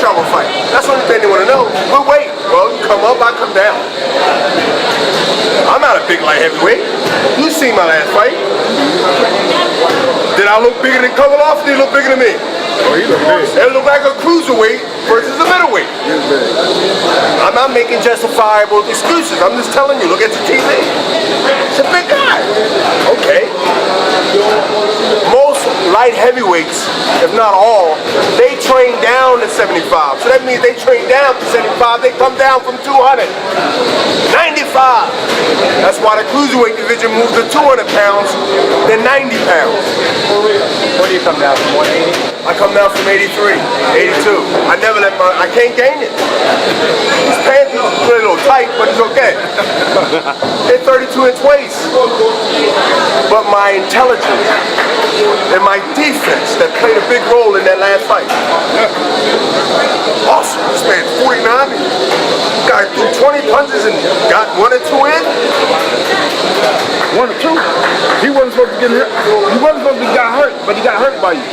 y'all gonna fight? That's the only thing they want to know. We'll wait. Well, you come up, I come down. I'm not a big light heavyweight. You seen my last fight. Did I look bigger than Kovalev? Did he look bigger than me? Oh, he looked big. It looked like a cruiserweight versus a middleweight. He was big. I'm not making justifiable excuses. I'm just telling you, look at the TV. It's a big guy. Okay. Most light heavyweights, if not all, they train down to 75. So that means they train down to 75. They come down from 200. 95. That's why the cruiserweight division moves to 200 pounds than 90 pounds. What do you come down from, 180? I come down from 83, 82. I can't gain it. These pants are a little tight, but it's okay. They're 32 inch waist. But my intelligence and my defense that played a big role in that last fight. Awesome. This man's 49. Guy threw 20 punches and got 1 or 2 in. 1 or 2? He wasn't supposed to get hurt. He wasn't supposed to get hurt, but he got hurt by you.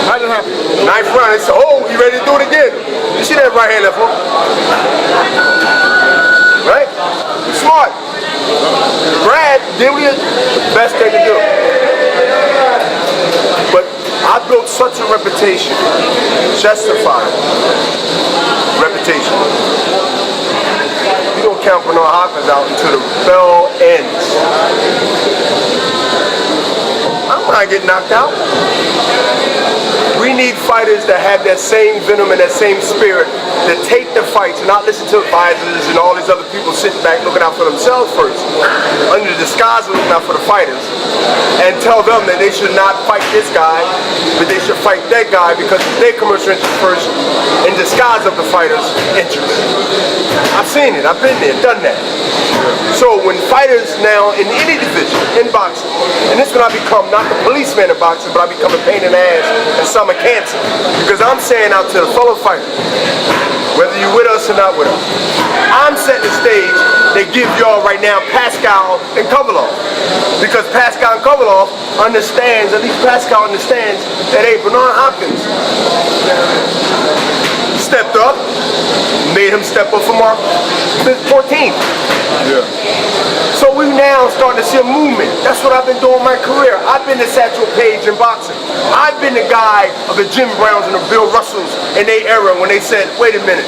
How did it happen? 9th round, I said, oh, he ready to do it again. You see that right hand, left hook? Right? You're smart. Brad, did we the best thing to do. But I built such a reputation, justified reputation. You don't count for no Hopkins out until the bell ends. I'm not getting knocked out. We need fighters that have that same venom and that same spirit that take the fights and not listen to advisors and all these other people sitting back looking out for themselves first, under the disguise of looking out for the fighters, and tell them that they should not fight this guy, but they should fight that guy because it's their commercial interest first in disguise of the fighter's interest. I've seen it. I've been there, done that. So when fighters now in any division, in boxing, and this when I become not the policeman in boxing, but I become a pain in the ass and some are cancer. Because I'm saying out to the fellow fighters, whether you're with us or not with us, I'm setting the stage they give y'all right now Pascal and Kovalev. Because Pascal and Kovalev understands, at least Pascal understands, that hey, Bernard Hopkins stepped up, made him step up from our 14th. Yeah. So we now starting to see a movement. That's what I've been doing my career. I've been the Satchel Paige in boxing. I've been the guy of the Jim Browns and the Bill Russells in their era when they said, wait a minute,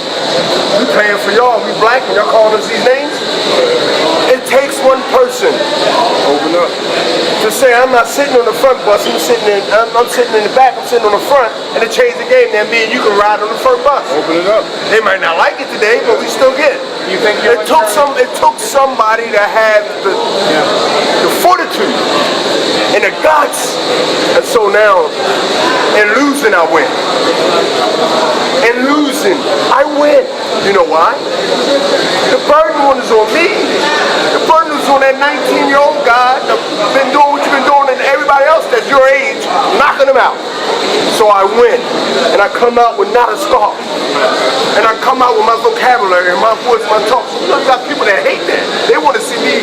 we playing for y'all, we black and y'all calling us these names? It takes one person Open up. to say I'm not sitting on the front bus, I'm sitting in the back, I'm sitting on the front, and to change the game, then me and you can ride on the front bus. Open it up. They might not like it today, but we still get it. You think It took somebody to have the fortitude and the guts. And so now, in losing, I win. In losing, I win. You know why? The burden was on me. The burden was on that 19-year-old guy that's been doing what you've been doing, and everybody else that's your age, knocking them out. So I win, and I come out with not a scar. And I come out with my vocabulary and my voice, my talk. You know, you got people that hate that. They want to see me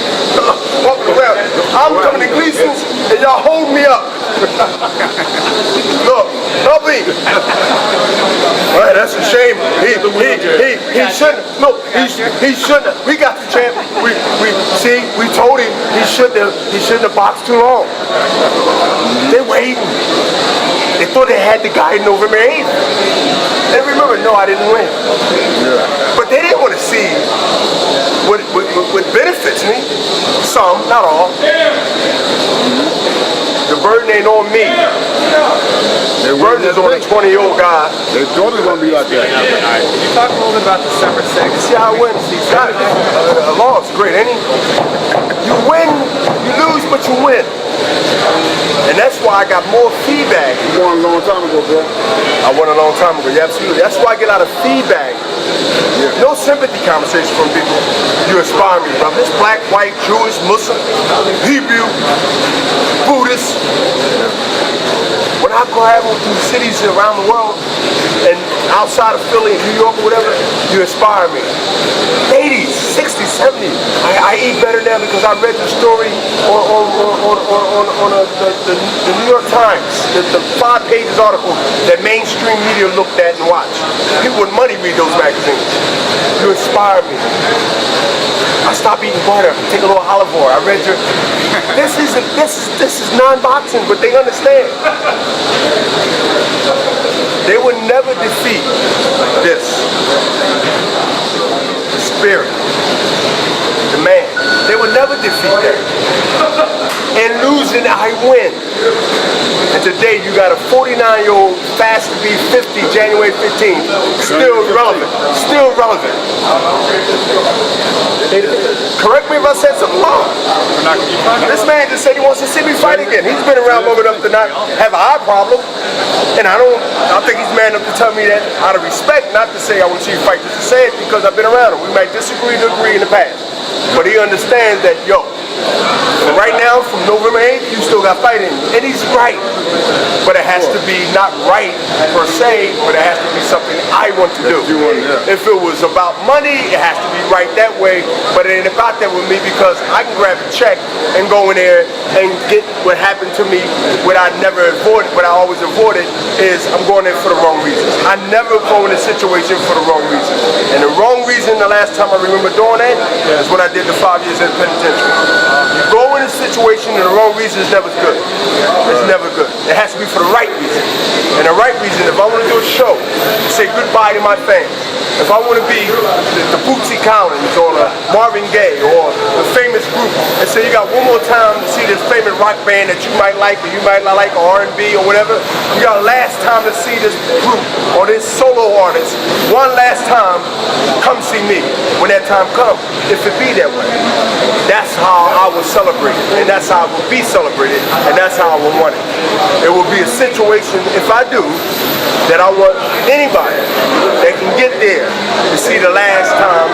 walking around. I'm coming to Gleason's, and y'all hold me up. Look, help me. All right, that's a shame. He shouldn't. Look, he shouldn't. We got the champ. We told him he shouldn't have boxed too long. They waiting. They thought they had the guy in November 8th. And remember, no, I didn't win. But they didn't want to see what benefits me. Some, not all. The burden ain't on me. The burden is on a 20-year-old guy. Their daughter's gonna be like that. Can you talk a little bit about December 6th? You see how I win? A loss, great, ain't he? You win, you lose, but you win. And that's why I got more feedback. You won a long time ago, bro. I won a long time ago, yeah, absolutely. That's why I get a lot of feedback. Yeah. No sympathy conversation from people. You inspire me, brother. This black, white, Jewish, Muslim, Hebrew, Buddhist. When I travel through cities around the world and outside of Philly, New York, or whatever, you inspire me. Ladies, 60, 70. I eat better now because I read the story on the New York Times, the 5-page article that mainstream media looked at and watched. People with money read those magazines. You inspire me. I stopped eating butter, take a little olive oil. I read your. This is non-boxing, but they understand. They would never defeat this. The spirit. The man. They would never defeat that. And losing, I win. And today you got a 49-year-old fast to be 50 January 15th. Still relevant. Still relevant. Correct me if I said something wrong. This man just said he wants to see me fight again. He's been around long enough to not have an eye problem. And I think he's man enough to tell me that out of respect, not to say I want to see you fight, just to say it because I've been around him. We might disagree to agree in the past. But he understands that, yo, right now, from November 8th, you still got fighting. And he's right. But it has to be not right per se, but it has to be something I want to do. If it was about money, it has to be right that way. But it ain't about that with me because I can grab a check and go in there and get what happened to me, what I never avoided, what I always avoided is I'm going in for the wrong reasons. I never go in a situation for the wrong reason. And the wrong reason, the last time I remember doing that, is when I did the 5 years in the penitentiary. You go in a situation and the wrong reason is never good. It's never good. It has to be for the right reason. And the right reason, if I want to do a show, say goodbye to my fans, if I want to be the Bootsy Collins or the Marvin Gaye or the famous group, and say you got one more time to see this famous rock band that you might like or you might not like, or R&B or whatever, you got last time to see this group or this solo artist, one last time, come see me when that time comes, if it be that way. That's how I will celebrate it, and that's how I will be celebrated, and that's how I will want it. It will be a situation, if I do, that I want anybody that can get there to see the last time,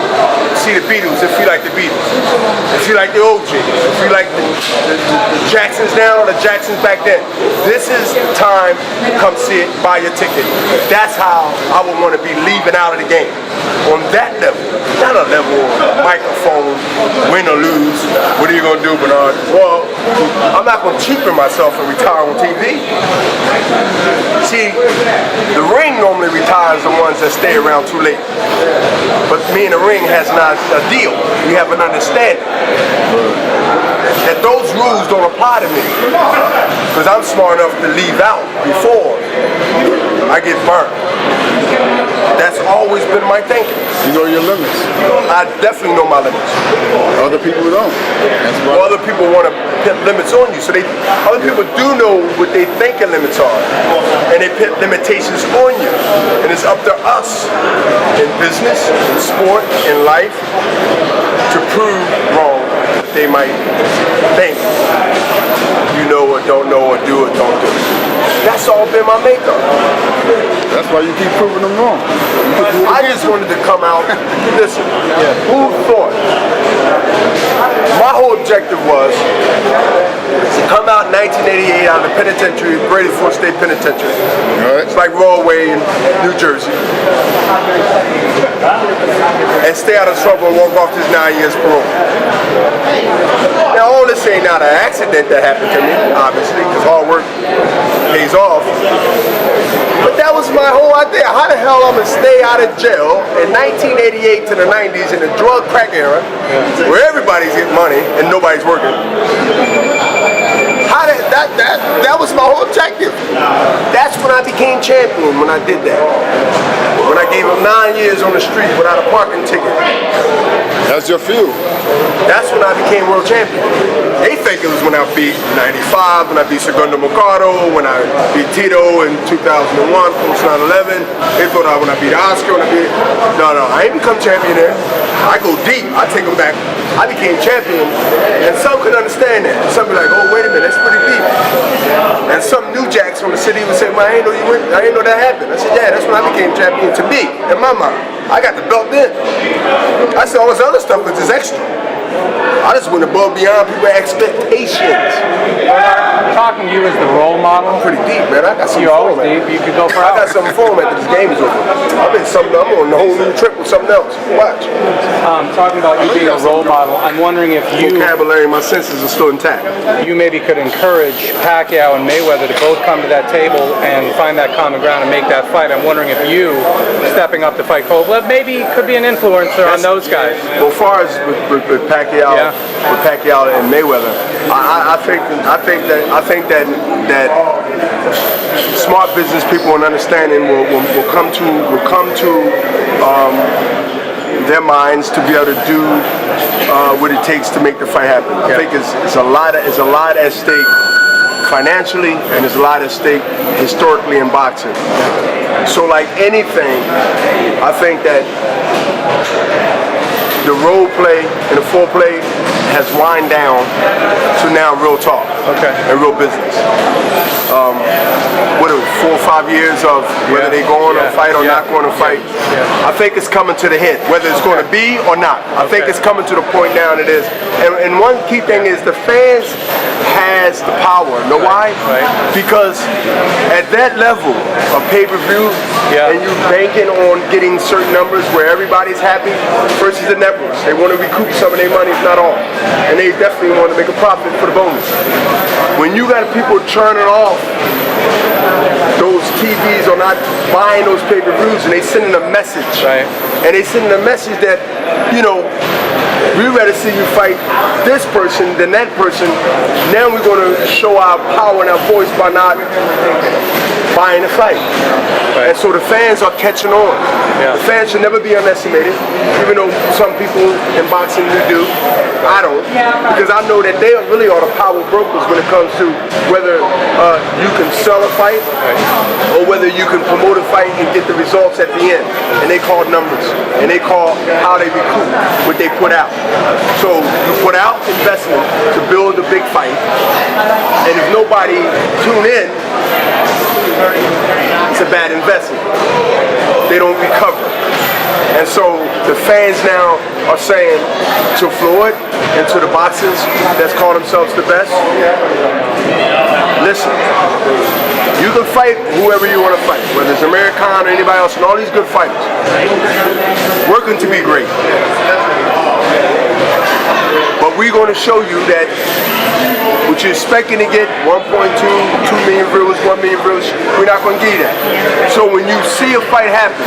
see the Beatles, if you like the Beatles, if you like the OJs, if you like the Jacksons now or the Jacksons back then. This is time to come see it, buy your ticket. That's how I would want to be leaving out of the game. On that level, not a level of microphone, win or lose. What are you going to do, Bernard? Well, I'm not going to cheapen myself and retire on TV. See, the ring normally retires the ones that stay around too late. But me and the ring has not a deal. We have an understanding that those rules don't apply to me. Because I'm smart enough to leave out before I get burnt. That's always been my thinking. You know your limits. I definitely know my limits. Other people don't. That's why. Well, other people want to put limits on you. So other people do know what they think your limits are. And they put limitations on you. And it's up to us in business, in sport, in life to prove wrong what they might think you know or don't know or do or don't do. That's all been my makeup. That's why you keep proving them wrong. I just wanted to come out. Listen, who thought? My whole objective was to come out in 1988 out of the penitentiary, Brady Ford State Penitentiary. Right. It's like Rollway in New Jersey. And stay out of trouble and walk off this 9 years parole. Now all this ain't not an accident that happened to me, obviously, because hard work pays off. But that was my whole idea. How the hell I'm gonna stay out of jail in 1988 to the 90s in the drug crack era, where everybody's getting money and nobody's working? That was my whole objective. That's when I became champion, when I did that. When I gave him 9 years on the street without a parking ticket. That's your field. That's when I became world champion. They think it was when I beat 95, when I beat Segundo Mercado, when I beat Tito in 2001, post 9/11. They thought when I beat Oscar, when I beat... No, I ain't become champion there. I go deep, I take them back. I became champion, and some could understand that. Some be like, oh, wait a minute, that's pretty deep. And some new jacks from the city would say, well, I ain't know you went, I ain't know that happened. I said, yeah, that's when I became champion to me, in my mind. I got the belt then. I said all this other stuff was just extra. I just went above beyond people's expectations. Talking to you as the role model. Pretty deep, man. I got something You're for always him. deep. You could go for I got hours. something for him after this game is over. I'm on a whole new trip with something else. Watch. Talking about you being a role model, I'm wondering if you Vocabulary, my senses are still intact. maybe could encourage Pacquiao and Mayweather to both come to that table and find that common ground and make that fight. I'm wondering if you stepping up to fight Kovalev maybe could be an influencer on those guys. Well, as far as with Pacquiao, with Pacquiao and Mayweather, I think that smart business people and understanding will come to their minds to be able to do what it takes to make the fight happen. I think it's a lot at stake financially, and there's a lot at stake historically in boxing. So like anything, I think that the role play and the foreplay has wind down to now real talk and real business. What are 4 or 5 years of whether they go on a fight or not going to fight? I think it's coming to the hit, whether it's going to be or not. I think it's coming to the point now that it is. And one key thing is the fans has the power. Know why? Because at that level of pay-per-view, and you banking on getting certain numbers where everybody's happy versus the networks. They want to recoup some of their money, if not all. And they definitely want to make a profit for the bonus. When you got people churning off those TVs or not buying those pay-per-views, and they sending a message. And they sending a message that, you know, we'd rather see you fight this person than that person. Now we're going to show our power and our voice by not buying the fight. And so the fans are catching on. The fans should never be underestimated, even though some people in boxing do. I don't, because I know that they really are the power brokers when it comes to whether you can sell a fight or whether you can promote a fight and get the results at the end. And they call numbers, and they call how they recoup what they put out. So you put out investment to build a big fight, and if nobody tune in, it's a bad investment. They don't recover. And so the fans now are saying to Floyd and to the boxers that's call themselves the best, listen, you can fight whoever you want to fight, whether it's American or anybody else, and all these good fighters working to be great. But we're going to show you that what you're expecting to get 1.2, 2 million views, 1 million views, we're not going to give you that. So when you see a fight happen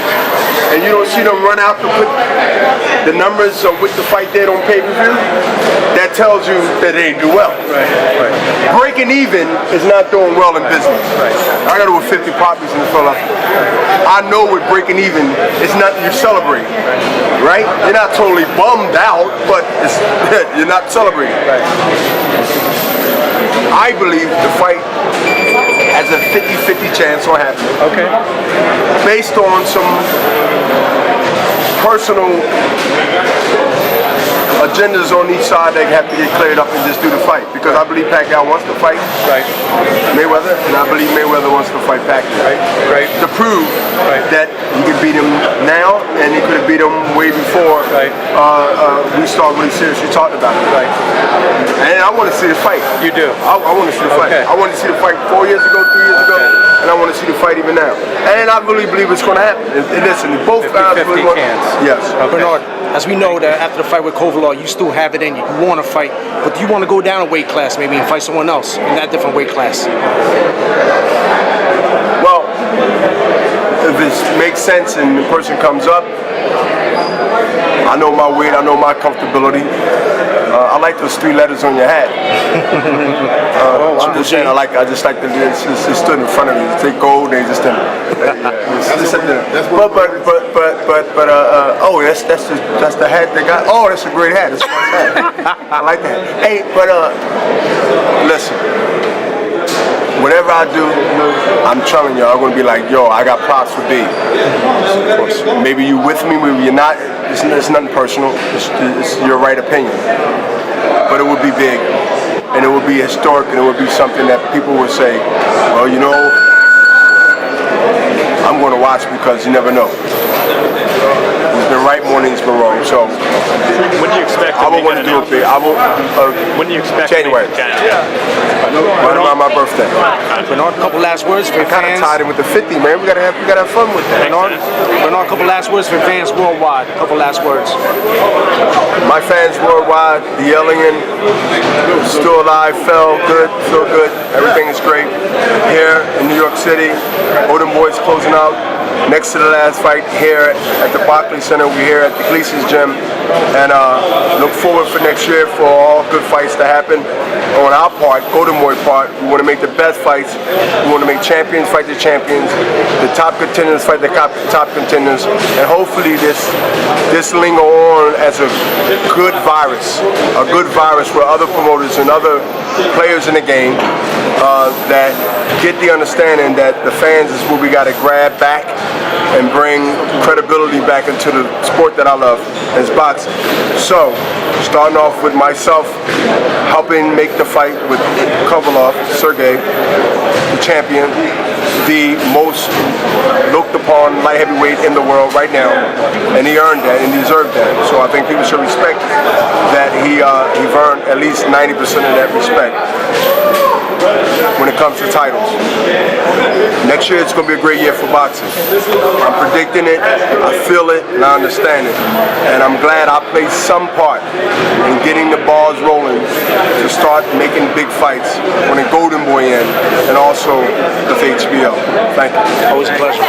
and you don't see them run out to put the numbers of what the fight did on pay-per-view, that tells you that they didn't do well. Breaking even is not doing well in business. I got over 50 properties in Philadelphia. I know with breaking even, it's not you're celebrating, right? You're not totally bummed out, but it's, you're not celebrating. I believe the fight has a 50-50 chance on happening. Based on some personal agendas on each side that have to get cleared up and just do the fight. Because I believe Pacquiao wants to fight Mayweather, and I believe Mayweather wants to fight Pacquiao. To prove that he could beat him now, and he could have beat him way before we started really seriously talking about it. And I want to see the fight. You do? I want to see the fight. I want to see the fight 4 years ago, 3 years ago, and I want to see the fight even now. And I really believe it's going to happen. And listen, both guys really want. Yes. Bernard, as we know that after the fight with Kovalev, you still have it in you. You want to fight, but do you want to go down a weight class maybe and fight someone else in that different weight class? Well, if it makes sense and the person comes up, I know my weight, I know my comfortability. I like those 3 letters on your hat. I'm just saying, I just like the it stood in front of me. They gold, they just didn't. Oh, that's the hat they got. Oh, that's a great hat. That's a nice hat. I like that. Hey, but listen. Whatever I do, I'm telling you, I'm gonna be like, yo, I got props for B. Maybe you with me, maybe you're not. It's nothing personal. It's your right opinion. But it would be big, and it would be historic, and it would be something that people would say, well, you know, I'm going to watch because you never know. He's been right more than he's been wrong. So When do you expect? I would want to do it big. I will. When do you expect? January. Right around my birthday. Bernard, a couple last words for Kind of fans. tied in with the 50, man. We gotta have fun with that. Bernard, a couple last words for fans worldwide. A couple last words. My fans worldwide, the Yellingham, still alive, feel good. Everything is great. Here in New York City, Odin Boys closing out. Next to the last fight here at the Barclays Center, we're here at the Gleason's Gym, and look forward for next year for all good fights to happen. On our part, Golden Boy part, we want to make the best fights. We want to make champions fight the champions, the top contenders fight the top contenders, and hopefully this linger on as a good virus where other promoters and other players in the game that get the understanding that the fans is what we got to grab back and bring credibility back into the sport that I love, as boxing. So, starting off with myself helping make the fight with Kovalov, Sergey, the champion, the most looked upon light heavyweight in the world right now, and he earned that and deserved that. So I think people should respect that he's earned at least 90% of that respect when it comes to titles. Next year it's going to be a great year for boxing. I'm predicting it, I feel it, and I understand it. And I'm glad I played some part in getting the balls rolling to start making big fights when the Golden Boy in, and also with HBO. Thank you. Always a pleasure.